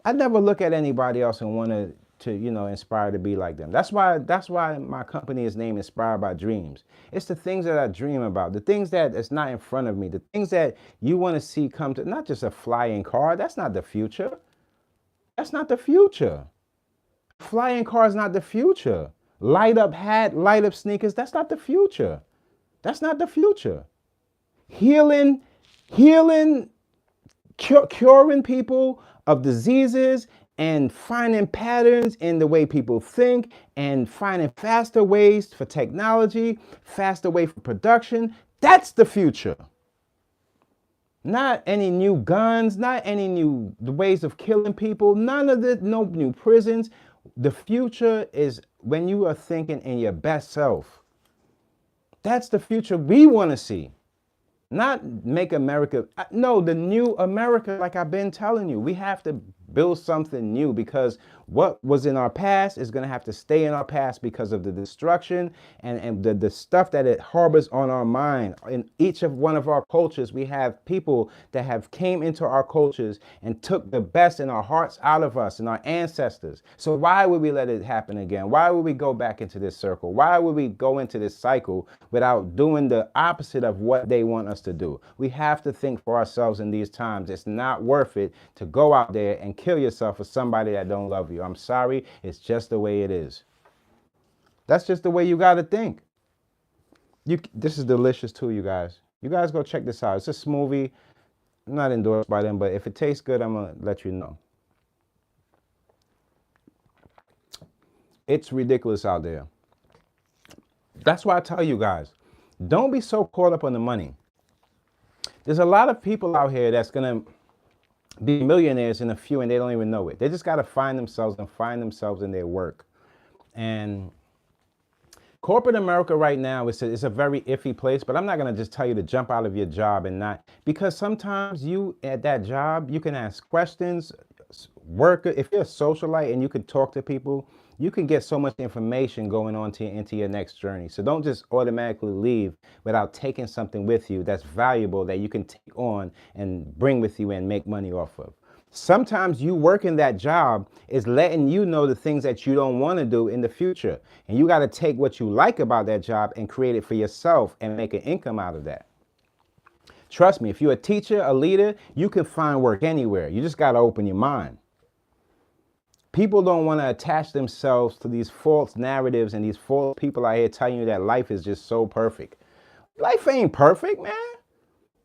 I never look at anybody else and want to inspire to be like them. That's why my company is named Inspired by Dreams. It's the things that I dream about, the things that is not in front of me, the things that you want to see come to, not just a flying car. That's not the future. That's not the future. Flying car is not the future. Light up hat, light up sneakers, that's not the future. That's not the future. Healing, curing people of diseases and finding patterns in the way people think and finding faster ways for technology, faster way for production. That's the future. Not any new guns, not any new ways of killing people, none of this, no new prisons. The future is when you are thinking in your best self. That's the future we want to see. Not make America, no, the new America, like I've been telling you. We have to build something new because what was in our past is going to have to stay in our past because of the destruction and the stuff that it harbors on our mind. In each of one of our cultures, we have people that have came into our cultures and took the best in our hearts out of us and our ancestors. So why would we let it happen again? Why would we go back into this circle? Why would we go into this cycle without doing the opposite of what they want us to do? We have to think for ourselves in these times. It's not worth it to go out there and kill yourself for somebody that don't love you. I'm sorry, it's just the way it is. That's just the way you got to think. This is delicious too, you guys. You guys go check this out. It's a smoothie. I'm not endorsed by them, but if it tastes good, I'm going to let you know. It's ridiculous out there. That's why I tell you guys, don't be so caught up on the money. There's a lot of people out here that's going to be millionaires in a few and they don't even know it. They just got to find themselves in their work. And corporate America right now is a very iffy place, but I'm not going to just tell you to jump out of your job and not, because sometimes you at that job, you can ask questions, if you're a socialite and you can talk to people, you can get so much information going on into your next journey. So don't just automatically leave without taking something with you that's valuable that you can take on and bring with you and make money off of. Sometimes you working that job is letting you know the things that you don't want to do in the future. And you got to take what you like about that job and create it for yourself and make an income out of that. Trust me, if you're a teacher, a leader, you can find work anywhere. You just got to open your mind. People don't want to attach themselves to these false narratives and these false people out here telling you that life is just so perfect. Life ain't perfect, man.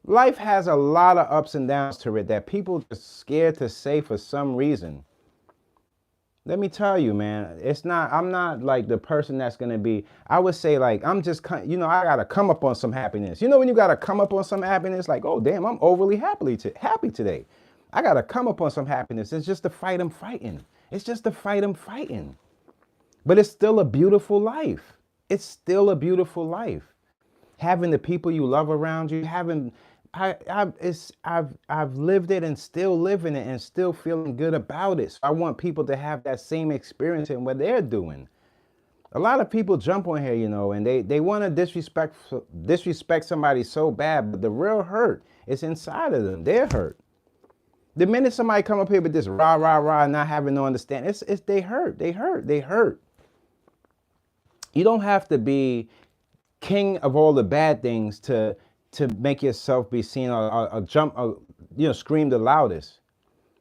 Life has a lot of ups and downs to it that people are scared to say for some reason. Let me tell you, man, I'm not like the person that's going to be, I would say like, I got to come up on some happiness. You know, when you got to come up on some happiness, like, oh, damn, I'm overly happy today. I got to come up on some happiness. It's just the fight I'm fighting. It's just the fight I'm fighting. But it's still a beautiful life. It's still a beautiful life. Having the people you love around you, I've lived it and still living it and still feeling good about it. So I want people to have that same experience in what they're doing. A lot of people jump on here, and they want to disrespect somebody so bad, but the real hurt is inside of them. They're hurt. The minute somebody come up here with this rah, rah, rah, not having no understanding, they hurt. You don't have to be king of all the bad things to make yourself be seen or scream the loudest.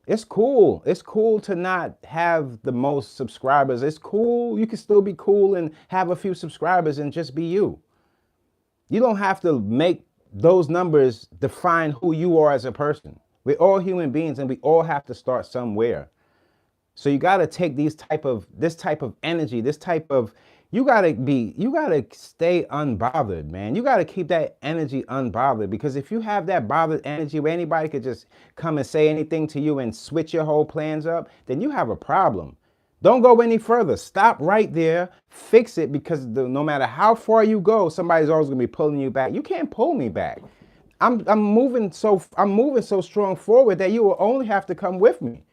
It's cool. It's cool to not have the most subscribers. It's cool. You can still be cool and have a few subscribers and just be you. You don't have to make those numbers define who you are as a person. We're all human beings and we all have to start somewhere. So you got to take this type of energy, you got to stay unbothered, man. You got to keep that energy unbothered, because if you have that bothered energy where anybody could just come and say anything to you and switch your whole plans up, then you have a problem. Don't go any further. Stop right there. Fix it, because no matter how far you go, somebody's always going to be pulling you back. You can't pull me back. I'm moving so strong forward that you will only have to come with me.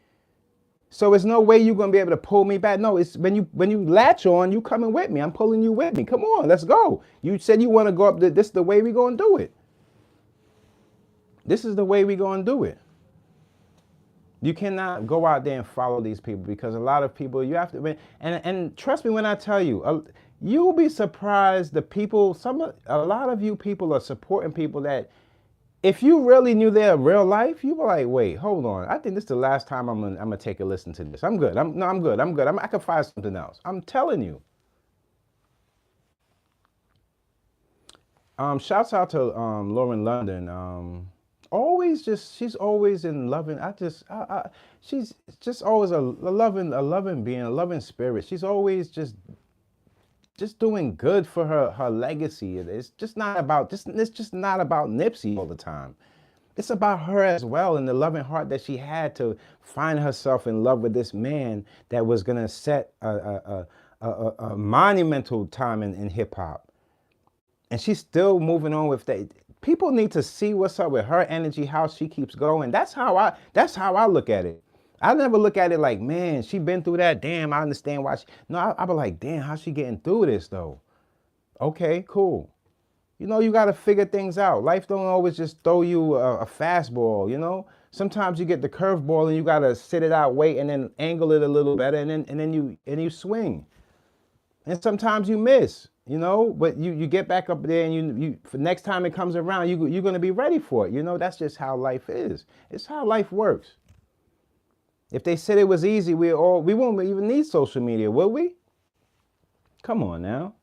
So there's no way you're gonna be able to pull me back. No, it's when you latch on, you coming with me. I'm pulling you with me. Come on, let's go. You said you want to go up. This is the way we gonna do it. This is the way we gonna do it. You cannot go out there and follow these people because a lot of people you have to. And trust me when I tell you, you'll be surprised. The people, a lot of you people are supporting people that if you really knew their real life, you were like, wait, hold on. I think this is the last time I'm gonna take a listen to this. I'm good. I'm good. I can find something else. I'm telling you. Shouts out to Lauren London. She's always in loving. She's just always a loving being, a loving spirit. She's always just doing good for her legacy. It's just not about it's just not about Nipsey all the time. It's about her as well and the loving heart that she had to find herself in love with this man that was gonna set a monumental time in hip hop. And she's still moving on with that. People need to see what's up with her energy, how she keeps going. That's how I look at it. I never look at it like, man, she been through that. Damn, I understand why she. No, I be like, damn, how's she getting through this though? Okay, cool. You know, you gotta figure things out. Life don't always just throw you a fastball, you know? Sometimes you get the curveball and you gotta sit it out, wait, and then angle it a little better, and then you swing. And sometimes you miss, you know, but you get back up there and you for next time it comes around, you're gonna be ready for it. You know, that's just how life is. It's how life works. If they said it was easy, we won't even need social media, will we? Come on now.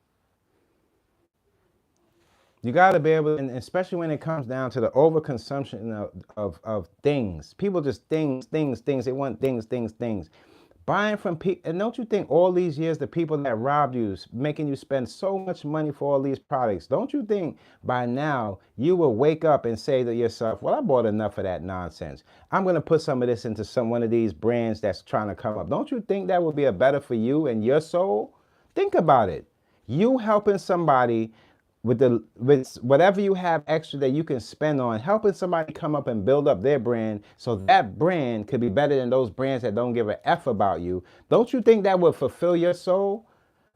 You got to be able, and especially when it comes down to the overconsumption of things. People just things. They want things. Buying from people, and don't you think all these years the people that robbed you, making you spend so much money for all these products, don't you think by now you will wake up and say to yourself, well, I bought enough of that nonsense. I'm going to put some of this into one of these brands that's trying to come up. Don't you think that would be a better for you and your soul? Think about it. You helping somebody with whatever you have extra that you can spend on helping somebody come up and build up their brand so that brand could be better than those brands that don't give a F about you. Don't you think that would fulfill your soul?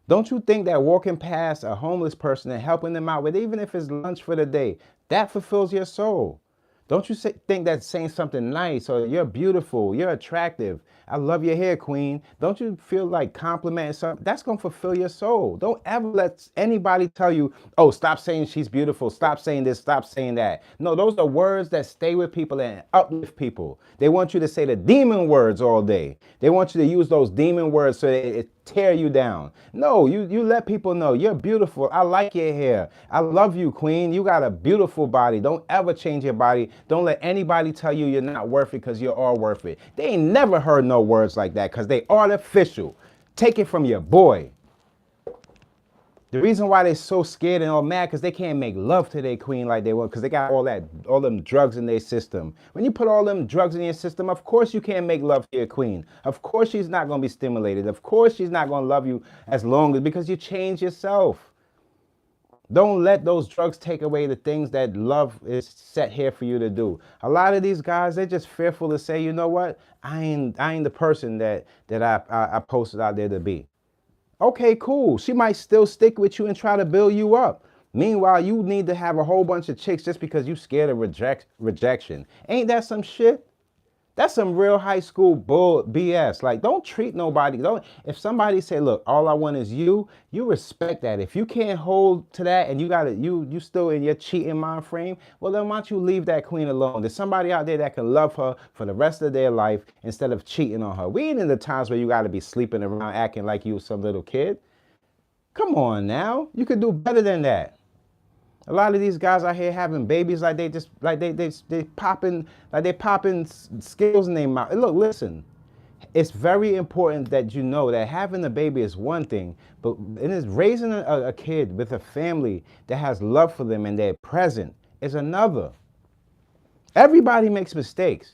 Don't you think that walking past a homeless person and helping them out with even if it's lunch for the day, that fulfills your soul? Don't you think that saying something nice or you're beautiful, you're attractive, I love your hair, queen. Don't you feel like complimenting something? That's going to fulfill your soul. Don't ever let anybody tell you, oh, stop saying she's beautiful, stop saying this, stop saying that. No, those are words that stay with people and uplift people. They want you to say the demon words all day. They want you to use those demon words so that it tear you down. No, you let people know you're beautiful. I like your hair. I love you, queen. You got a beautiful body. Don't ever change your body. Don't let anybody tell you you're not worth it because you're all worth it. They ain't never heard no words like that because they artificial. Take it from your boy. The reason why they're so scared and all mad because they can't make love to their queen like they want because they got all them drugs in their system. When you put all them drugs in your system, of course you can't make love to your queen. Of course she's not going to be stimulated. Of course she's not going to love you as long as because you change yourself. Don't let those drugs take away the things that love is set here for you to do. A lot of these guys, they're just fearful to say, you know what? I ain't the person that I posted out there to be. Okay, cool. She might still stick with you and try to build you up. Meanwhile, you need to have a whole bunch of chicks just because you scared of rejection. Ain't that some shit? That's some real high school bull BS. Like, don't treat nobody. If somebody say, look, all I want is you respect that. If you can't hold to that and you still in your cheating mind frame, well, then why don't you leave that queen alone? There's somebody out there that can love her for the rest of their life instead of cheating on her. We ain't in the times where you got to be sleeping around acting like you some little kid. Come on now. You could do better than that. A lot of these guys out here having babies like they popping skills in their mouth. Look, listen, it's very important that you know that having a baby is one thing, but it is raising a kid with a family that has love for them and they're present is another. Everybody makes mistakes.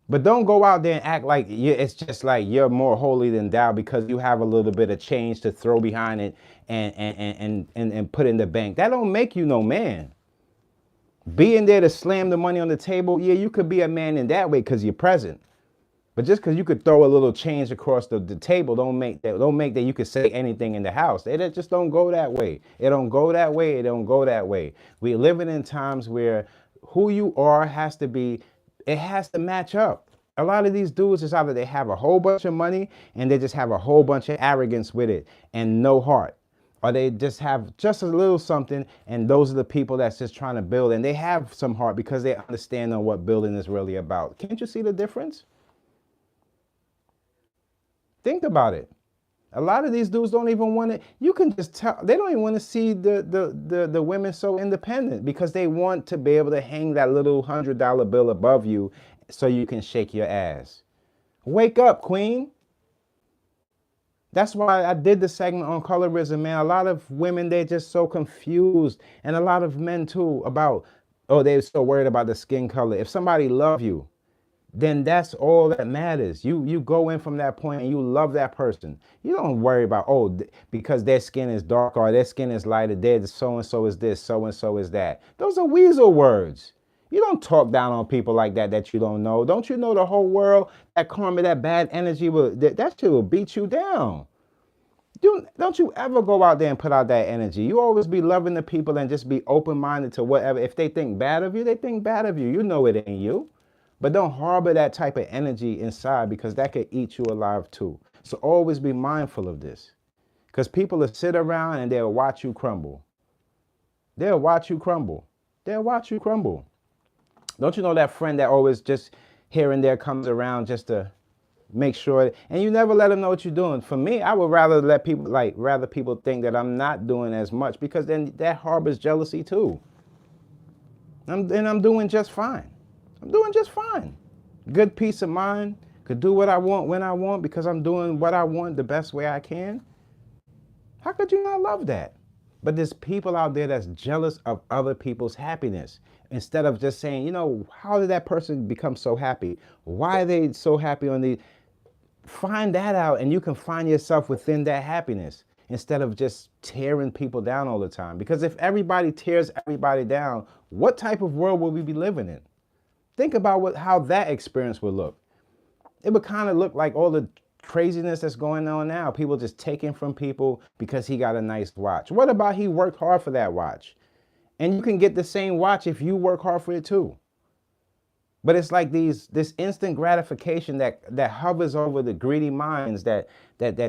But don't go out there and act like it's just like you're more holy than thou because you have a little bit of change to throw behind it and put in the bank. That don't make you no man. Being there to slam the money on the table, yeah, you could be a man in that way because you're present. But just because you could throw a little change across the table, don't make that you could say anything in the house. It just don't go that way. It don't go that way. It don't go that way. We're living in times where who you are has to be, it has to match up. A lot of these dudes is either they have a whole bunch of money and they just have a whole bunch of arrogance with it and no heart. Or they just have just a little something, and those are the people that's just trying to build, and they have some heart because they understand on what building is really about. Can't you see the difference? Think about it. A lot of these dudes don't even want to, you can just tell, they don't even want to see the women so independent because they want to be able to hang that little $100 bill above you so you can shake your ass. Wake up, queen. That's why I did the segment on colorism, man. A lot of women, they're just so confused. And a lot of men too about, oh, they're so worried about the skin color. If somebody love you, then that's all that matters. You go in from that point and you love that person. You don't worry about, oh, because their skin is dark or their skin is lighter, their so-and-so is this, so-and-so is that. Those are weasel words. You don't talk down on people like that you don't know. Don't you know the whole world, that karma, that bad energy, that shit will beat you down. Don't you ever go out there and put out that energy. You always be loving the people and just be open-minded to whatever. If they think bad of you, they think bad of you. You know it ain't you. But don't harbor that type of energy inside because that could eat you alive too. So always be mindful of this. Because people will sit around and they'll watch you crumble. They'll watch you crumble. They'll watch you crumble. Don't you know that friend that always just here and there comes around just to make sure, and you never let them know what you're doing. For me, I would rather let people, rather people think that I'm not doing as much because then that harbors jealousy too. And I'm doing just fine. I'm doing just fine. Good peace of mind. Could do what I want when I want because I'm doing what I want the best way I can. How could you not love that? But there's people out there that's jealous of other people's happiness. Instead of just saying, you know, how did that person become so happy? Why are they so happy on the... Find that out and you can find yourself within that happiness instead of just tearing people down all the time. Because if everybody tears everybody down, what type of world will we be living in? Think about how that experience would look. It would kind of look like all the craziness that's going on now. People just taking from people because he got a nice watch. What about he worked hard for that watch? And you can get the same watch if you work hard for it too. But it's like this instant gratification that hovers over the greedy minds that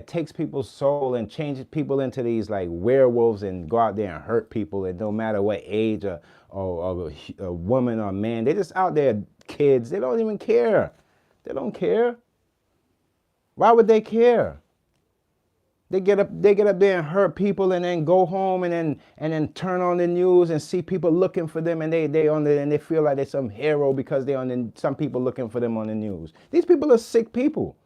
takes people's soul and changes people into these like werewolves and go out there and hurt people. And no matter what age or a woman or man, they're just out there, kids. They don't even care. They don't care. Why would they care? They get up there and hurt people and then go home and then turn on the news and see people looking for them and they feel like they're some hero because some people looking for them on the news. These people are sick people.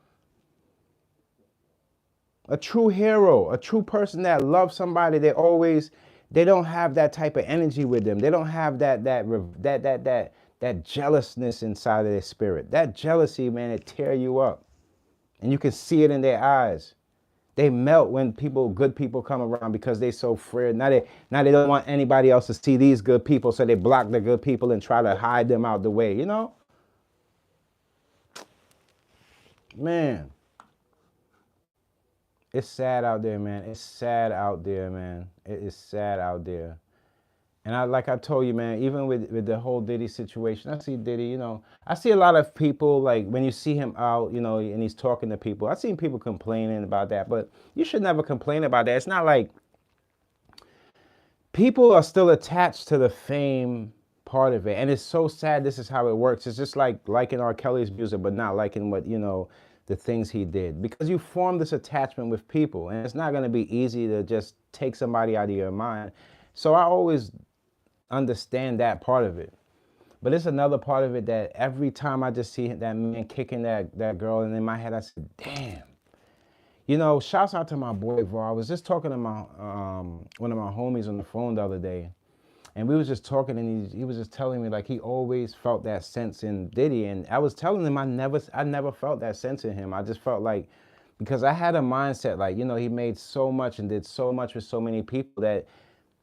A true hero, a true person that loves somebody, they don't have that type of energy with them. They don't have that jealousness inside of their spirit. That jealousy, man, it tear you up. And you can see it in their eyes. They melt when good people come around because they so afraid. Now they don't want anybody else to see these good people, so they block the good people and try to hide them out the way, you know? Man. It's sad out there, man. It's sad out there, man. It is sad out there. And like I told you, man, even with the whole Diddy situation, I see Diddy, you know, I see a lot of people, like when you see him out, you know, and he's talking to people, I've seen people complaining about that, but you should never complain about that. It's not like people are still attached to the fame part of it. And it's so sad this is how it works. It's just like liking R. Kelly's music, but not liking what, you know, the things he did. Because you form this attachment with people, and it's not going to be easy to just take somebody out of your mind. So I always understand that part of it. But it's another part of it that every time I just see that man kicking that girl, and in my head I said, damn. You know, shouts out to my boy Var. I was just talking to my one of my homies on the phone the other day, and we was just talking, and he was just telling me like he always felt that sense in Diddy, and I was telling him I never felt that sense in him. I just felt like, because I had a mindset like, you know, he made so much and did so much with so many people that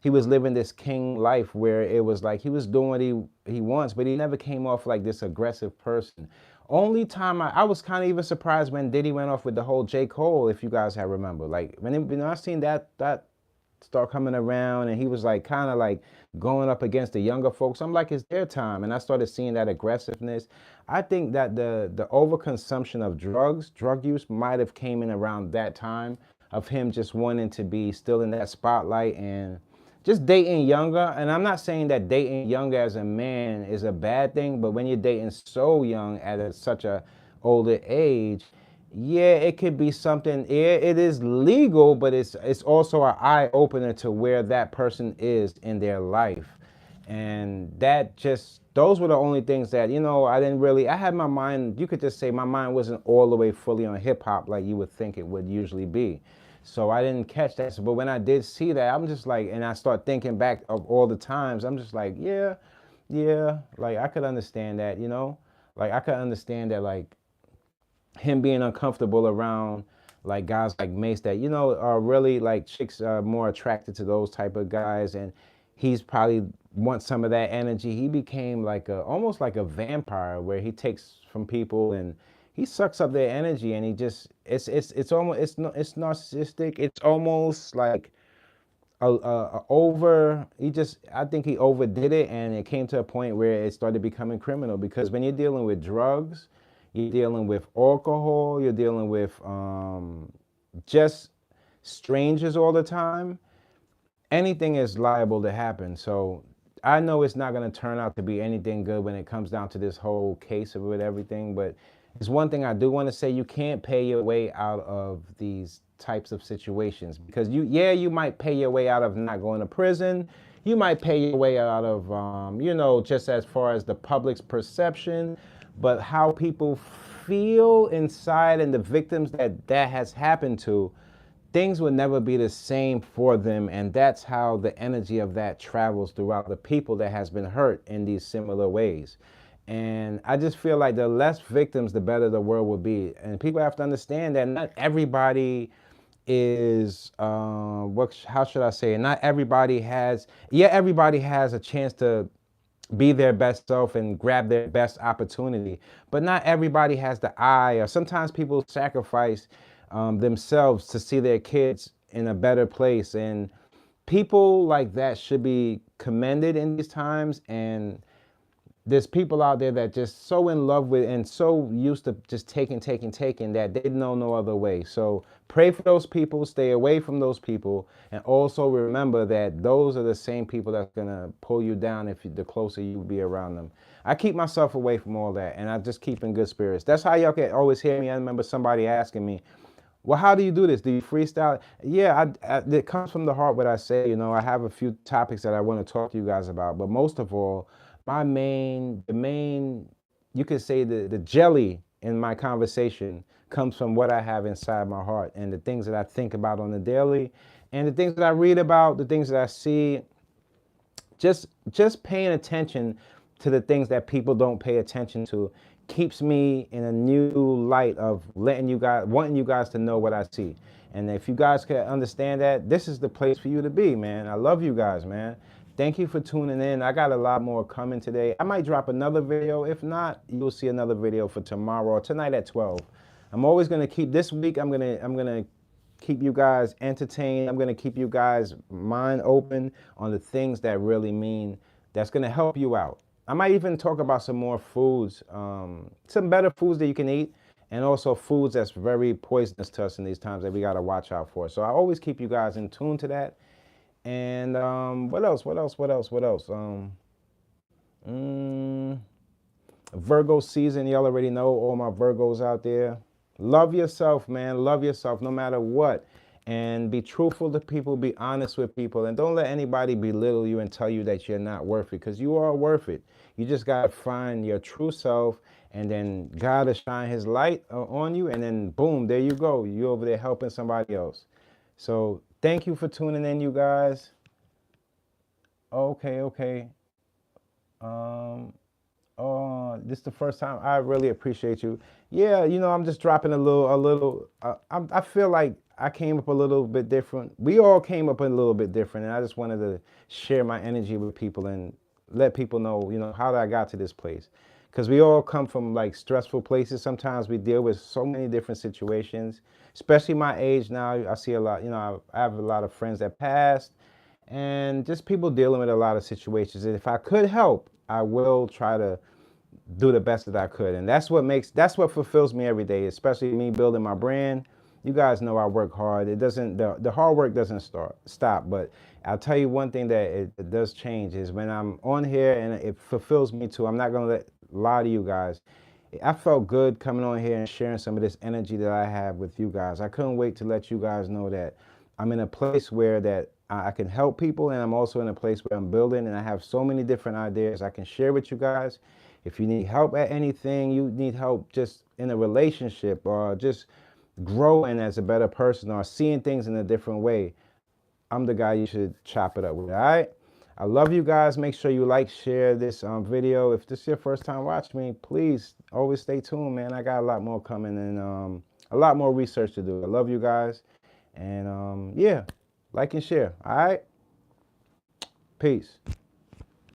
he was living this king life where it was like he was doing what he wants, but he never came off like this aggressive person. Only time I was kind of even surprised when Diddy went off with the whole J. Cole, if you guys have remember. Like when I seen that start coming around and he was like kind of like going up against the younger folks, I'm like, it's their time. And I started seeing that aggressiveness. I think that the overconsumption of drug use might have came in around that time of him just wanting to be still in that spotlight and just dating younger. And I'm not saying that dating younger as a man is a bad thing, but when you're dating so young at such a older age, yeah, it could be something. Yeah, it is legal, but it's also an eye opener to where that person is in their life. And that just, those were the only things that, I didn't really, I had my mind, you could just say my mind wasn't all the way fully on hip hop like you would think it would usually be. So I didn't catch that. But when I did see that, I'm just like, and I start thinking back of all the times, I'm just like, yeah, like I could understand that, like I could understand that, like him being uncomfortable around like guys like Mace that, are really like chicks are more attracted to those type of guys. And he's probably wants some of that energy. He became like almost like a vampire where he takes from people and he sucks up their energy, and he just it's almost it's narcissistic. It's almost like a over. He just, I think he overdid it, and it came to a point where it started becoming criminal. Because when you're dealing with drugs, you're dealing with alcohol, you're dealing with just strangers all the time, anything is liable to happen. So I know it's not going to turn out to be anything good when it comes down to this whole case of it, everything. But it's one thing I do want to say: you can't pay your way out of these types of situations, because you might pay your way out of not going to prison. You might pay your way out of, just as far as the public's perception, but how people feel inside and the victims that has happened to, things will never be the same for them. And that's how the energy of that travels throughout the people that has been hurt in these similar ways. And I just feel like the less victims, the better the world will be. And people have to understand that not everybody is, how should I say it? Not everybody has, everybody has a chance to be their best self and grab their best opportunity, but not everybody has the eye. Or sometimes people sacrifice themselves to see their kids in a better place. And people like that should be commended in these times. And there's people out there that just so in love with and so used to just taking that they know no other way. So pray for those people, stay away from those people, and also remember that those are the same people that's gonna pull you down the closer you be around them. I keep myself away from all that, and I just keep in good spirits. That's how y'all can always hear me. I remember somebody asking me, well, how do you do this? Do you freestyle? Yeah, it comes from the heart what I say. I have a few topics that I want to talk to you guys about, but most of all, the main, you could say the jelly in my conversation comes from what I have inside my heart and the things that I think about on the daily and the things that I read about, the things that I see. Just paying attention to the things that people don't pay attention to keeps me in a new light of wanting you guys to know what I see. And if you guys can understand that, this is the place for you to be, man. I love you guys, man. Thank you for tuning in. I got a lot more coming today. I might drop another video. If not, you'll see another video for tomorrow or tonight at 12. I'm always gonna keep this week. I'm gonna keep you guys entertained. I'm gonna keep you guys mind open on the things that really mean. That's gonna help you out. I might even talk about some more foods, some better foods that you can eat, and also foods that's very poisonous to us in these times that we gotta watch out for. So I always keep you guys in tune to that. And what else? Virgo season, y'all already know, all my Virgos out there. Love yourself, man. Love yourself no matter what. And be truthful to people, be honest with people, and don't let anybody belittle you and tell you that you're not worth it, because you are worth it. You just got to find your true self, and then God will shine his light on you, and then boom, there you go. You're over there helping somebody else. So thank you for tuning in, you guys. Okay. This is the first time. I really appreciate you. Yeah, you know, I'm just dropping a little. I feel like I came up a little bit different. We all came up a little bit different, and I just wanted to share my energy with people and let people know, you know, how I got to this place. Because we all come from like stressful places. Sometimes we deal with so many different situations, especially my age now. I see a lot, you know, I have a lot of friends that passed and just people dealing with a lot of situations. And if I could help, I will try to do the best that I could. And that's what fulfills me every day, especially me building my brand. You guys know I work hard. It doesn't the hard work doesn't stop. But I'll tell you one thing that it does change is when I'm on here and it fulfills me too. I'm not gonna lie to you guys. I felt good coming on here and sharing some of this energy that I have with you guys. I couldn't wait to let you guys know that I'm in a place where that I can help people, and I'm also in a place where I'm building, and I have so many different ideas I can share with you guys. If you need help at anything, you need help just in a relationship or just growing as a better person or seeing things in a different way, I'm the guy you should chop it up with. All right. I love you guys. Make sure you like, share this video. If this is your first time watching me, please always stay tuned, man. I got a lot more coming and a lot more research to do. I love you guys. And yeah, like and share. All right. Peace.